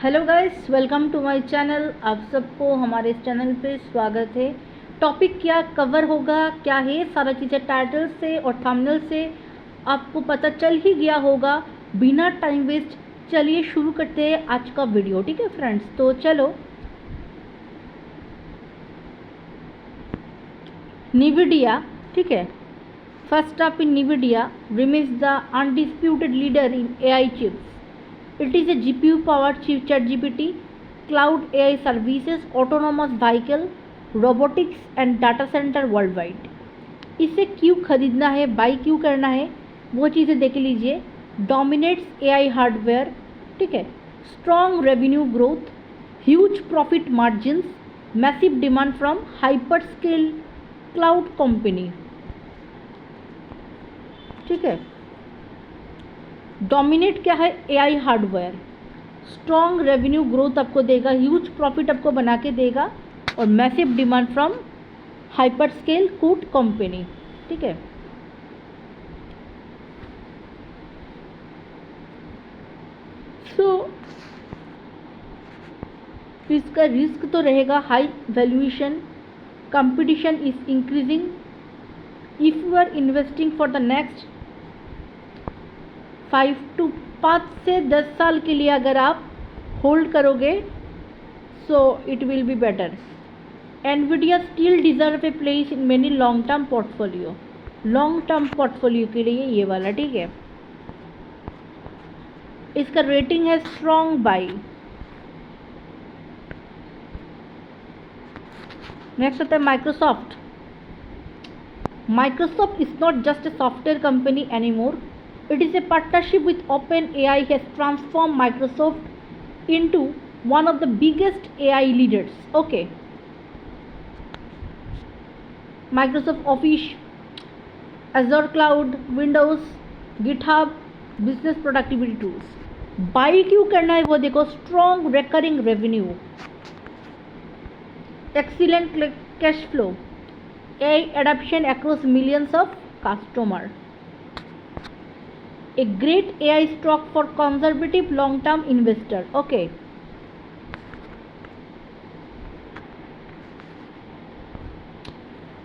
Hello guys, welcome to my channel. आप सबको हमारे इस चैनल पे स्वागत है। टॉपिक क्या कवर होगा, क्या है, सारा चीज़ें टाइटल से और थंबनेल से आपको पता चल ही गया होगा। बिना टाइम वेस्ट चलिए शुरू करते हैं आज का वीडियो। ठीक है फ्रेंड्स, तो चलो। NVIDIA, ठीक है, first up in NVIDIA remains the undisputed leader in AI chips. It is a GPU powered chip ChatGPT, cloud AI services, autonomous vehicle, robotics and data center worldwide. इसे क्यों खरीदना है, बाई क्यों करना है, वो चीज़ें देख लीजिए। डोमिनेट्स AI हार्डवेयर, ठीक है, strong revenue growth, huge profit margins, massive demand from hyper scale cloud company. ठीक है, डोमिनेट क्या है, AI hardware, strong revenue growth आपको देगा, ह्यूज प्रॉफिट आपको बना के देगा, और massive demand from hyper scale cloud company. ठीक है, सो इसका रिस्क तो रहेगा, high valuation, competition is increasing. If you are investing for the next 5 से 10 साल के लिए अगर आप होल्ड करोगे, so it will be better. NVIDIA still deserve a place in many long term portfolio. Long term portfolio के लिए ये वाला, ठीक है। इसका रेटिंग है स्ट्रॉन्ग बाई। नेक्स्ट आता है Microsoft. Microsoft is not just a software company anymore. It is a partnership with OpenAI has transformed Microsoft into one of the biggest AI leaders. Okay. Microsoft Office, Azure Cloud, Windows, GitHub, business productivity tools. By क्यों करना है वो देखो। Strong recurring revenue, excellent cash flow, AI adoption across millions of customers. A great AI stock for conservative long-term investor. Okay.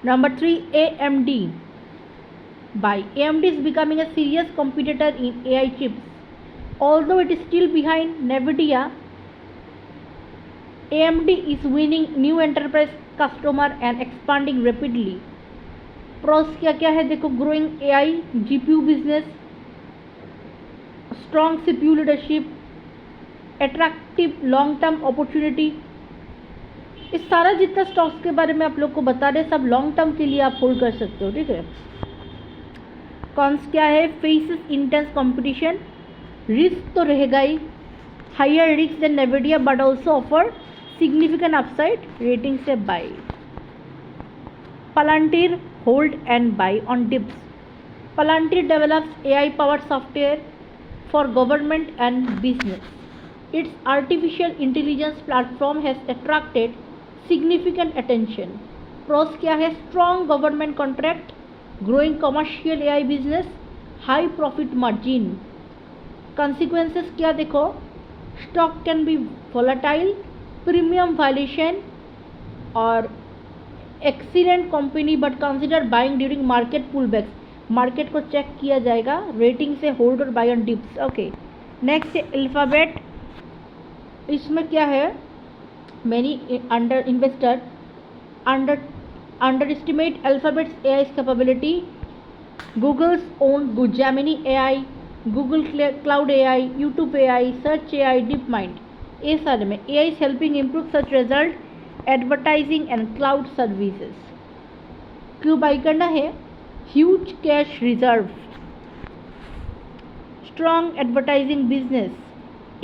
Number 3, AMD. Buy. AMD is becoming a serious competitor in AI chips. Although it is still behind NVIDIA, AMD is winning new enterprise customer and expanding rapidly. Pros क्या क्या है देखो। Growing AI GPU business, strong CPU leadership, attractive long term opportunity. इस सारा जितना stocks के बारे में आप लोग को बता रहे, सब लॉन्ग टर्म के लिए आप होल्ड कर सकते हो। ठीक है। कॉन्स क्या है, फेसेस इंटेंस कंपटीशन, रिस्क तो रहेगा ही, higher risk than NVIDIA but also offer significant upside, rating से buy. Palantir, hold and buy on dips. Palantir develops AI powered software for government and business. Its artificial intelligence platform has attracted significant attention. Pros क्या है, strong government contract, growing commercial AI business, high profit margin. Consequences क्या देखो, stock can be volatile, premium violation और excellent company but consider buying during market pull backs. Market को check किया जाएगा, rating से hold और buy on dips. Okay. Next है Alphabet. इसमें क्या है, many under investor under estimate Alphabet's AI कैपेबिलिटी। Google's own Gemini AI, Google cloud AI, YouTube AI, search AI, DeepMind. ये सारे में AI is helping improve search result, advertising and cloud services. क्यों by करना है, huge cash reserve, strong advertising business,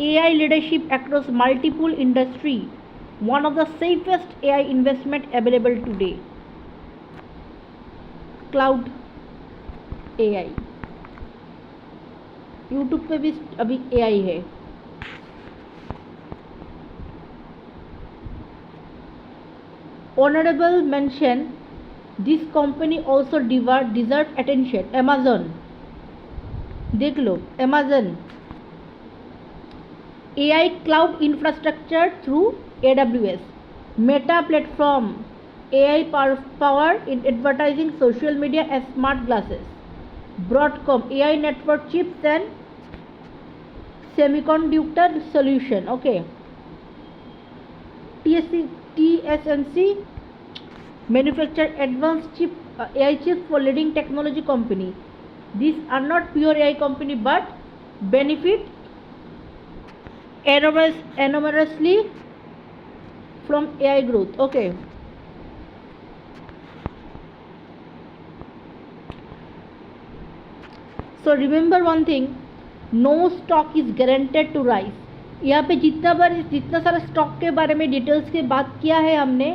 AI leadership across multiple industry, one of the safest AI investment available today. Cloud AI, YouTube पे भी अभी AI है। Honorable mention, this company also deserve attention. Amazon, देख लो Amazon, AI cloud infrastructure through AWS. Meta platform, AI power in advertising, social media and smart glasses. Broadcom, AI network chips and semiconductor solution. Okay. TSMC manufacture advanced chip AI chips for leading technology company. These are not pure AI company but benefit enormously from AI growth. Okay. So remember one thing, no stock is guaranteed to rise. यहाँ पे जितना सारा stock के बारे में details के बात किया है हमने,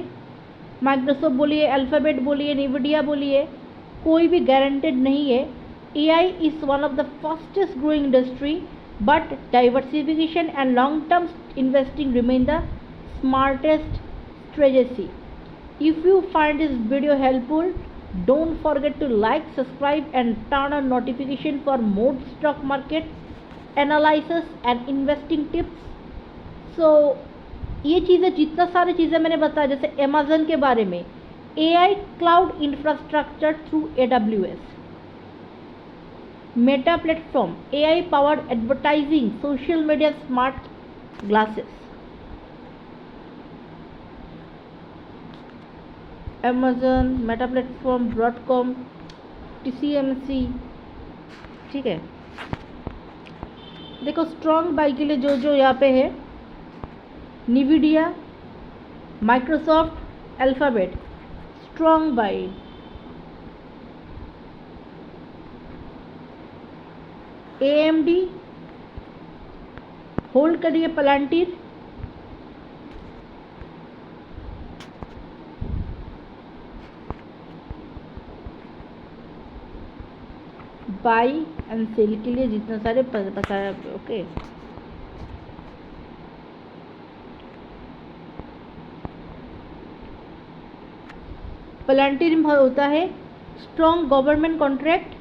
माइक्रोसॉफ्ट बोलिए, अल्फ़ाबेट बोलिए, निविडिया बोलिए, कोई भी गारंटेड नहीं है. AI is one of the fastest growing industry, but diversification and long term investing remain the smartest strategy. If you find this video helpful, don't forget to like, subscribe and turn on notification for more stock market analysis and investing tips. So ये चीज़ें, जितना सारी चीज़ें मैंने बताया, जैसे Amazon के बारे में, AI cloud infrastructure through AWS, Meta platform, AI powered advertising, social media, smart glasses. Amazon, Meta platform, Broadcom, TSMC. ठीक है, देखो स्ट्रॉन्ग बाई के लिए जो जो यहाँ पे है, Nvidia, Microsoft, Alphabet, strong buy. AMD hold करिए, पलांटीर, बाई एंड सेल के लिए जितना सारे बताया. ओके. प्लांटीर होता है strong government contract,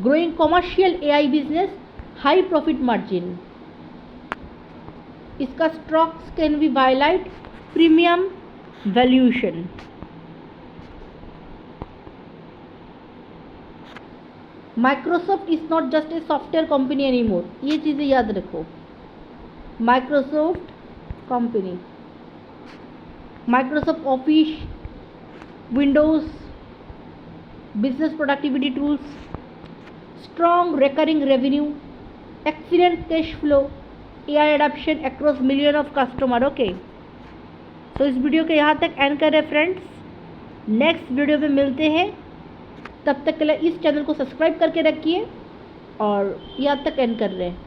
growing commercial AI business, high profit margin. इसका stocks can be highlight premium valuation. Microsoft is not just a software company any more. ये चीज़ें याद रखो. Microsoft company, Microsoft office, Windows, business productivity tools, strong recurring revenue, excellent cash flow, AI adoption across million of customer. Okay. तो इस video के यहाँ तक and करें फ्रेंड्स. नेक्स्ट वीडियो में मिलते हैं. तब तक के लिए इस चैनल को सब्सक्राइब करके रखिए और यहाँ तक एंड कर रहे हैं.